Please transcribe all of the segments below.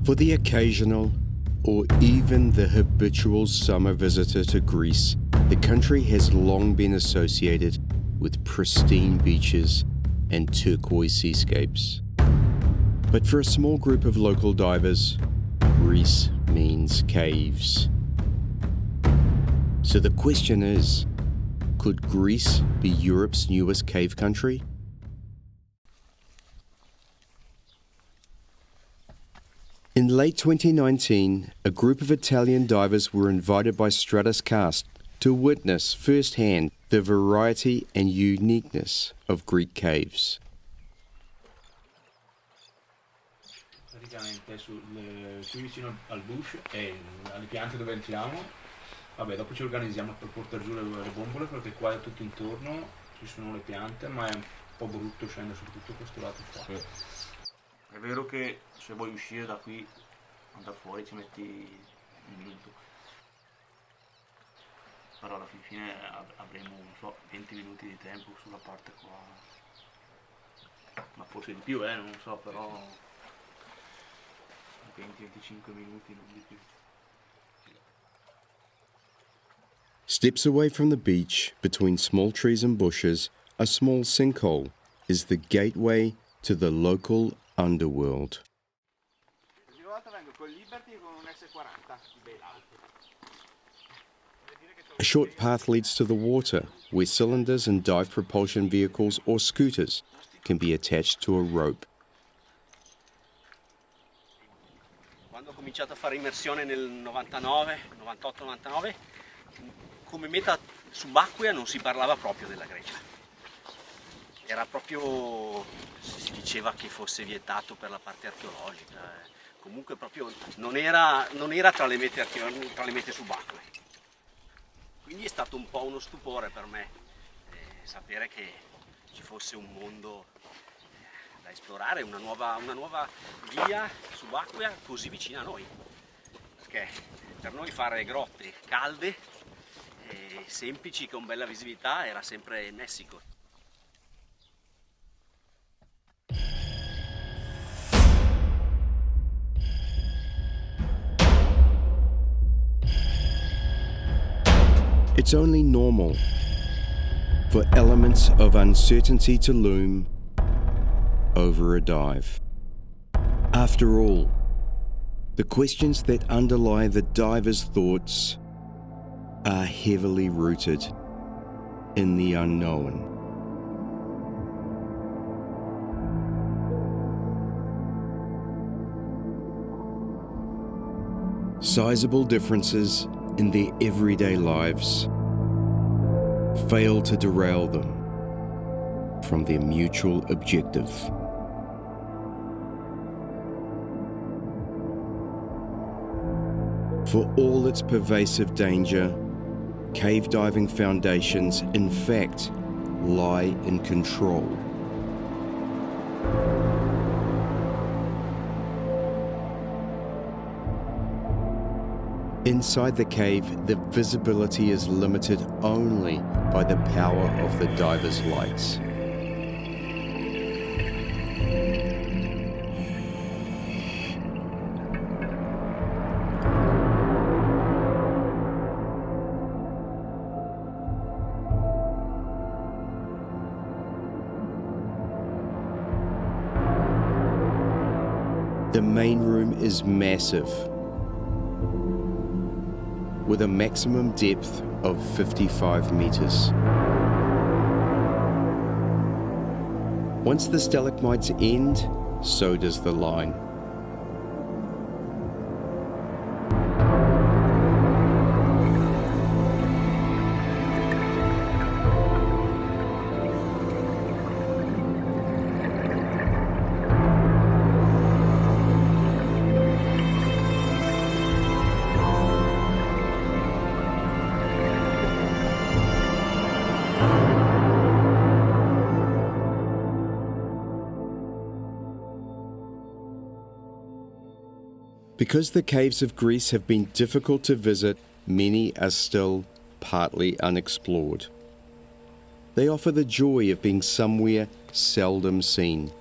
For the occasional or even the habitual summer visitor to Greece, the country has long been associated with pristine beaches and turquoise seascapes. But for a small group of local divers, Greece means caves. So the question is, could Greece be Europe's newest cave country? In late 2019, a group of Italian divers were invited by Stratuscast to witness firsthand the variety and uniqueness of Greek caves. Praticamente qui vicino al bush e alle piante dove entriamo, vabbè, dopo ci organizziamo per portare giù le bombole perché qua è tutto intorno, ci sono le piante, ma è un po' brutto scendere su tutto questo lato qua. Sì. È vero che se vuoi uscire da qui, andare fuori ci metti un minuto. Però alla fine avremo, non so, 20 minuti di tempo sulla parte qua. Ma forse di più, non so, però 20-25 minuti, non di più. Steps away from the beach, between small trees and bushes, a small sinkhole is the gateway to the local underworld. A short path leads to the water, where cylinders and dive propulsion vehicles or scooters can be attached to a rope. Quando ho cominciato a fare immersione nel 98-99, come meta subacquea non si parlava proprio della Grecia. Era proprio, si diceva che fosse vietato per la parte archeologica, comunque proprio non era tra le mete subacquee. Quindi è stato un po' uno stupore per me sapere che ci fosse un mondo da esplorare, una nuova via subacquea così vicina a noi. Perché per noi fare grotte calde, semplici, con bella visibilità, era sempre il Messico. It's only normal for elements of uncertainty to loom over a dive. After all, the questions that underlie the diver's thoughts are heavily rooted in the unknown. Sizable differences in their everyday lives fail to derail them from their mutual objective. For all its pervasive danger, cave diving foundations, in fact, lie in control. Inside the cave, the visibility is limited only by the power of the diver's lights. The main room is massive, with a maximum depth of 55 meters. Once the stalagmites end, so does the line. Because the caves of Greece have been difficult to visit, many are still partly unexplored. They offer the joy of being somewhere seldom seen.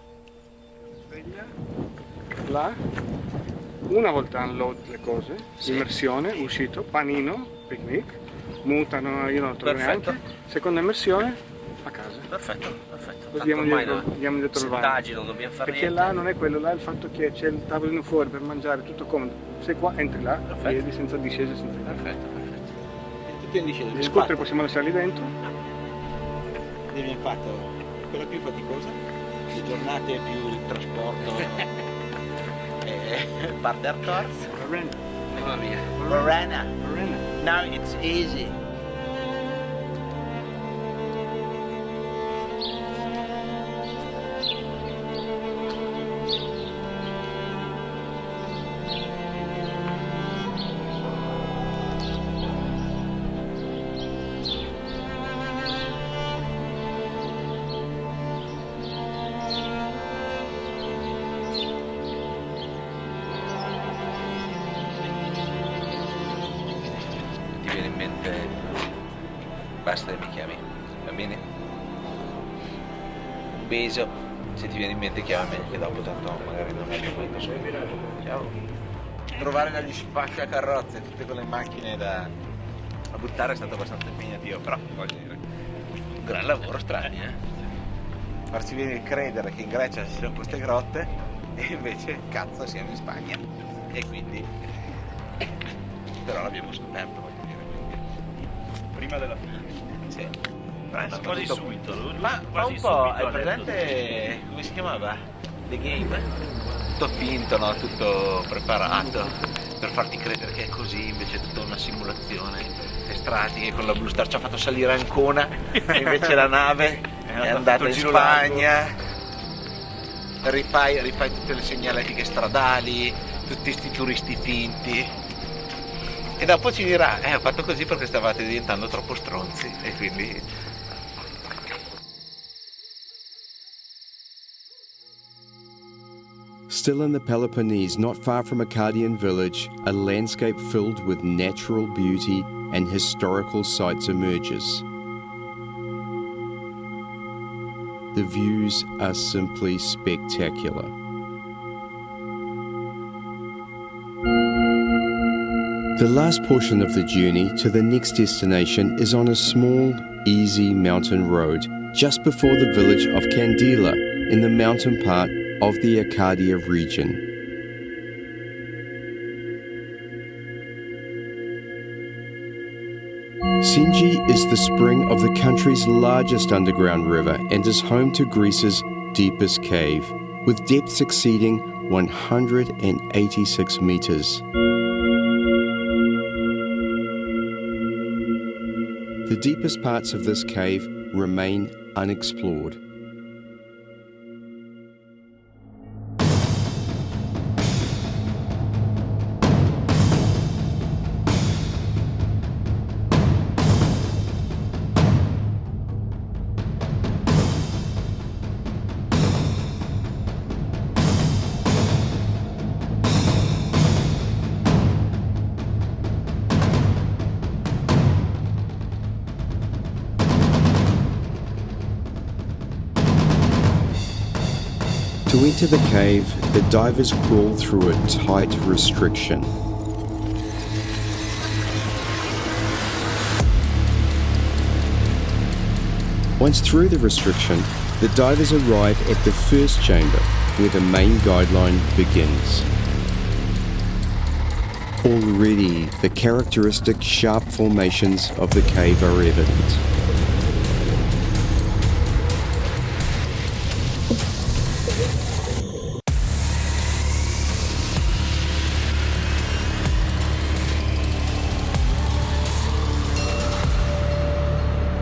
una volta unload le cose, Sì. immersione, uscito, panino, picnic, muta, io non lo trovo Perfetto. neanche, seconda immersione, a casa. Perfetto, perfetto. Poi Tanto ormai andiamo dietro il bagno. settaggi non dobbiamo fare Perché niente. là non è quello, là è il fatto che c'è il tavolino fuori per mangiare, tutto comodo. Sei qua, entri là, Perfetto. piedi senza discese, senza niente. Perfetto, perfetto. E tutti in discesa, Gli scooter possiamo lasciarli dentro. Abbiamo fatto quella più faticosa, le giornate più il trasporto e parte hardcore. Mamma mia. Morena, now it's easy. Ti viene in mente, basta che mi chiami, va bene? Un beso, se ti viene in mente chiamami, che dopo tanto magari non è più molto solo. Ciao. Trovare dagli spacciacarrozze tutte quelle macchine da buttare è stato abbastanza impegnativo, però voglio dire, un gran lavoro, strani, farci venire a credere che in Grecia ci siano queste grotte e invece cazzo siamo in Spagna e quindi però l'abbiamo scoperto, voglio dire, quindi Prima della fine. sì. Ma quasi subito. Ma fa quasi un po', subito hai ha presente come si chiamava? The Game? Tutto finto, no? Tutto preparato per farti credere che è così, invece è tutta una simulazione. E Strati con la Blue Star ci ha fatto salire Ancona e invece la nave è andata in Spagna. Rifai tutte le segnaletiche stradali, tutti sti turisti finti. E dopo ci dirà, ho fatto così perché stavate diventando troppo stronzi e quindi... Still in the Peloponnese, not far from Akkadian village, a landscape filled with natural beauty and historical sites emerges. The views are simply spectacular. The last portion of the journey to the next destination is on a small, easy mountain road just before the village of Candela in the mountain part of the Arcadia region. Senji is the spring of the country's largest underground river and is home to Greece's deepest cave, with depths exceeding 186 meters. The deepest parts of this cave remain unexplored. To enter the cave, the divers crawl through a tight restriction. Once through the restriction, the divers arrive at the first chamber, where the main guideline begins. Already, the characteristic sharp formations of the cave are evident.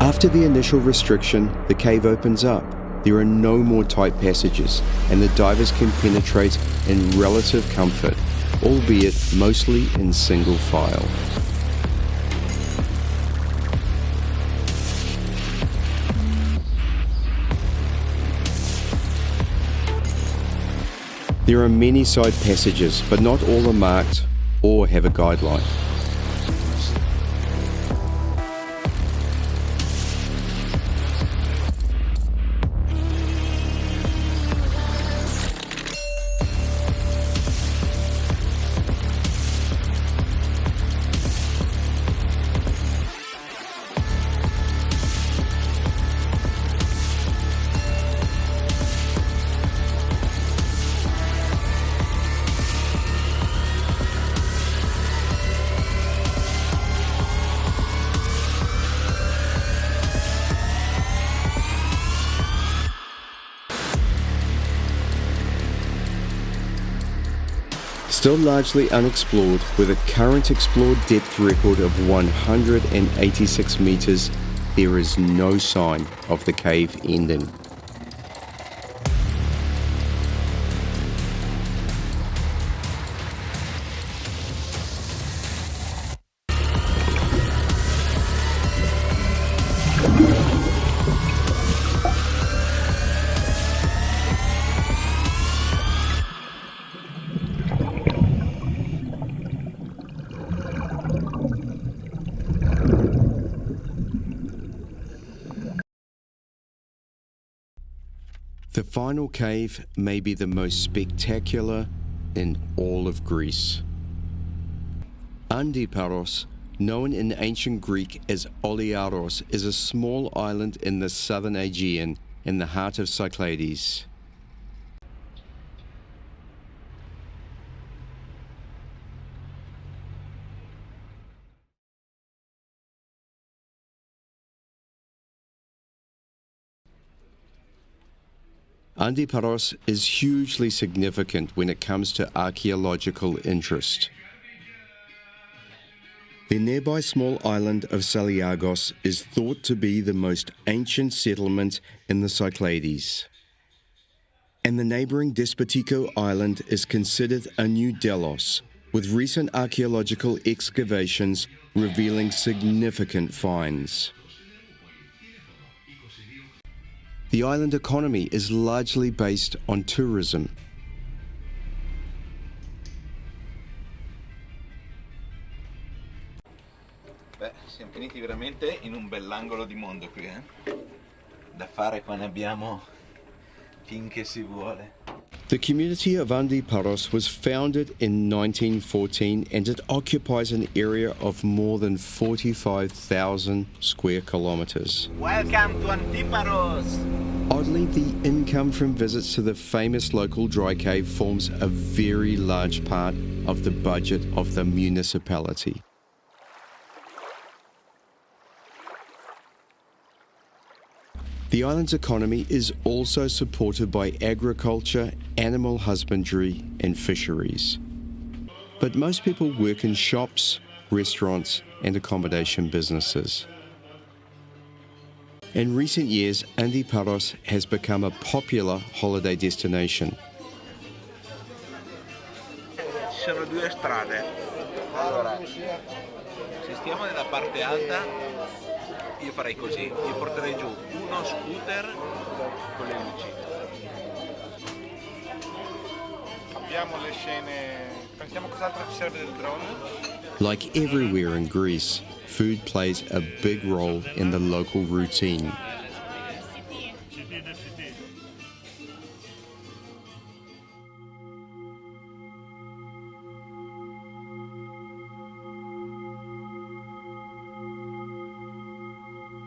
After the initial restriction, the cave opens up. There are no more tight passages, and the divers can penetrate in relative comfort, albeit mostly in single file. There are many side passages, but not all are marked or have a guideline. Still largely unexplored, with a current explored depth record of 186 meters, there is no sign of the cave ending. The final cave may be the most spectacular in all of Greece. Antiparos, known in ancient Greek as Oliaros, is a small island in the southern Aegean in the heart of Cyclades. Antiparos is hugely significant when it comes to archaeological interest. The nearby small island of Saliagos is thought to be the most ancient settlement in the Cyclades. And the neighbouring Despotiko island is considered a new Delos, with recent archaeological excavations revealing significant finds. The island economy is largely based on tourism. Beh, siamo finiti veramente in un bell'angolo di mondo qui, Da fare qua ne abbiamo finché si vuole. The community of Antiparos was founded in 1914 and it occupies an area of more than 45,000 square kilometres. Welcome to Antiparos! Oddly, the income from visits to the famous local dry cave forms a very large part of the budget of the municipality. The island's economy is also supported by agriculture, animal husbandry and fisheries. But most people work in shops, restaurants and accommodation businesses. In recent years, Antiparos has become a popular holiday destination. Ci sono due strade. Allora, se stiamo nella parte alta, io farei così, io porterei giù uno scooter con le luci. Abbiamo le scene, pensiamo cos'altro ci serve del drone? Like everywhere in Greece, food plays a big role in the local routine.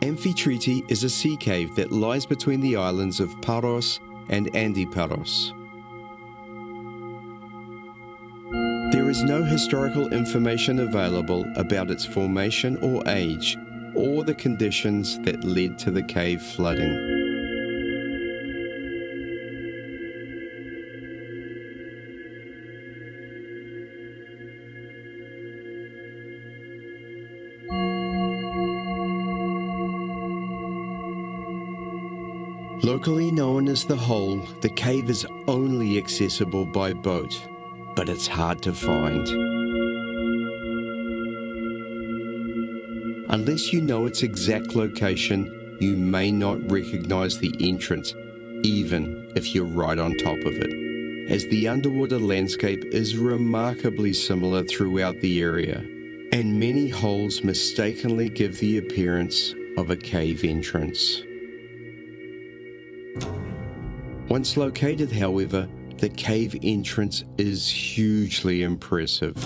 Amphitrite is a sea cave that lies between the islands of Paros and Antiparos. There is no historical information available about its formation or age, or the conditions that led to the cave flooding. Locally known as the Hole, the cave is only accessible by boat, but it's hard to find. Unless you know its exact location, you may not recognize the entrance, even if you're right on top of it, as the underwater landscape is remarkably similar throughout the area, and many holes mistakenly give the appearance of a cave entrance. Once located, however, the cave entrance is hugely impressive.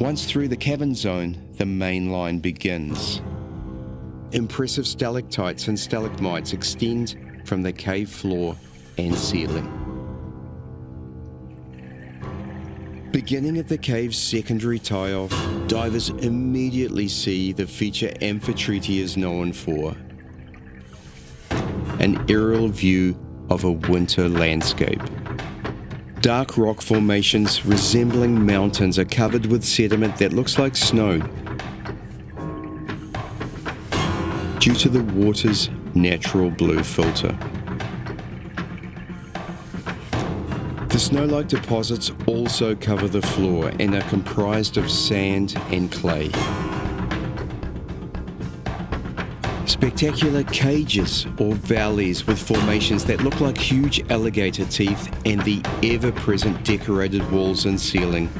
Once through the cavern zone, the main line begins. Impressive stalactites and stalagmites extend from the cave floor and ceiling. Beginning at the cave's secondary tie-off, divers immediately see the feature Amphitrite is known for: an aerial view of a winter landscape. Dark rock formations resembling mountains are covered with sediment that looks like snow due to the water's natural blue filter. The snow-like deposits also cover the floor and are comprised of sand and clay. Spectacular cages or valleys with formations that look like huge alligator teeth and the ever-present decorated walls and ceiling.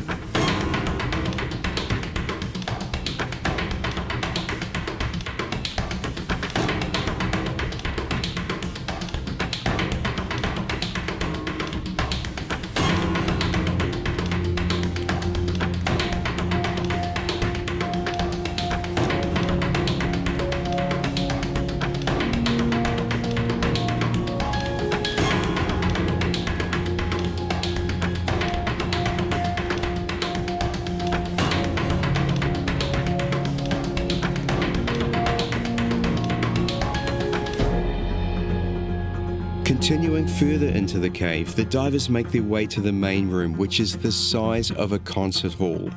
Continuing further into the cave, the divers make their way to the main room, which is the size of a concert hall.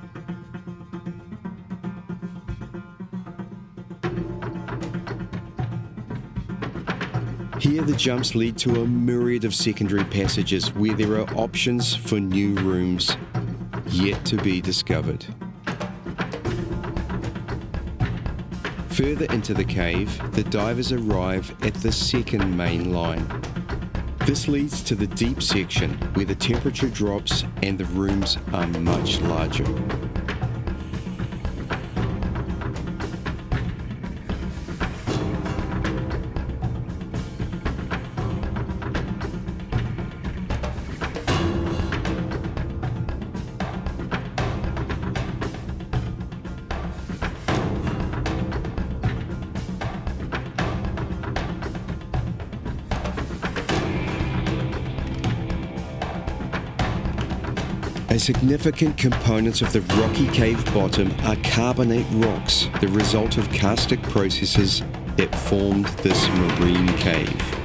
Here the jumps lead to a myriad of secondary passages where there are options for new rooms yet to be discovered. Further into the cave, the divers arrive at the second main line. This leads to the deep section where the temperature drops and the rooms are much larger. A significant component of the rocky cave bottom are carbonate rocks, the result of karstic processes that formed this marine cave.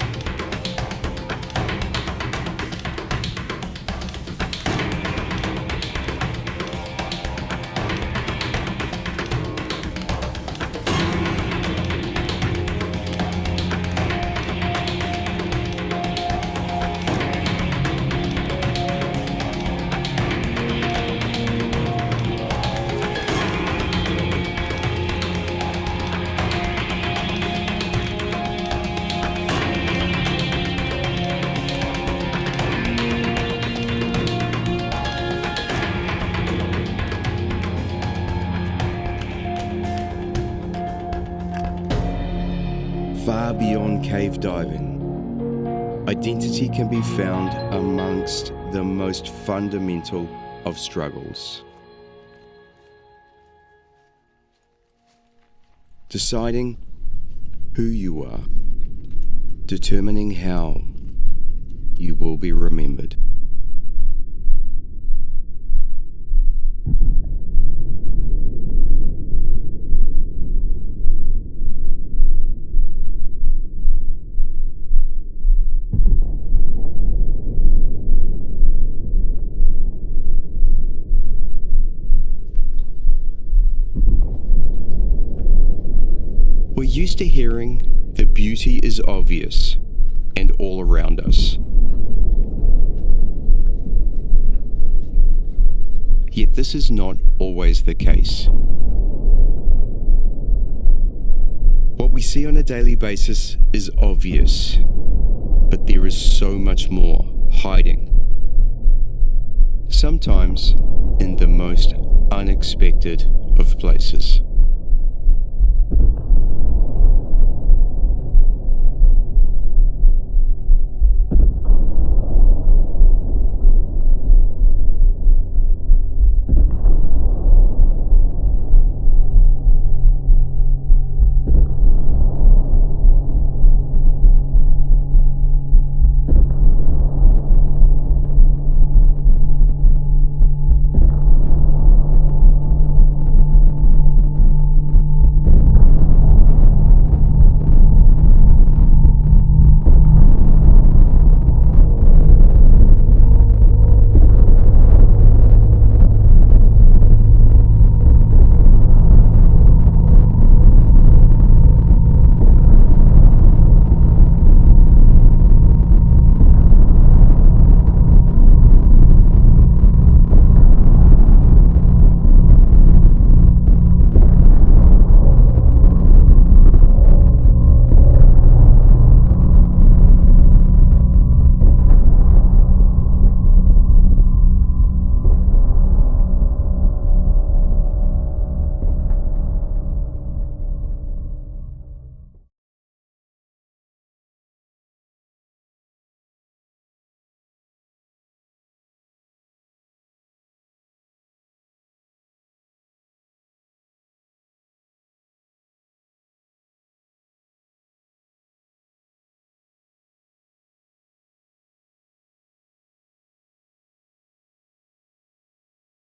Far beyond cave diving, identity can be found amongst the most fundamental of struggles. Deciding who you are, determining how you will be remembered. We're used to hearing the beauty is obvious and all around us. Yet this is not always the case. What we see on a daily basis is obvious, but there is so much more hiding. Sometimes in the most unexpected of places.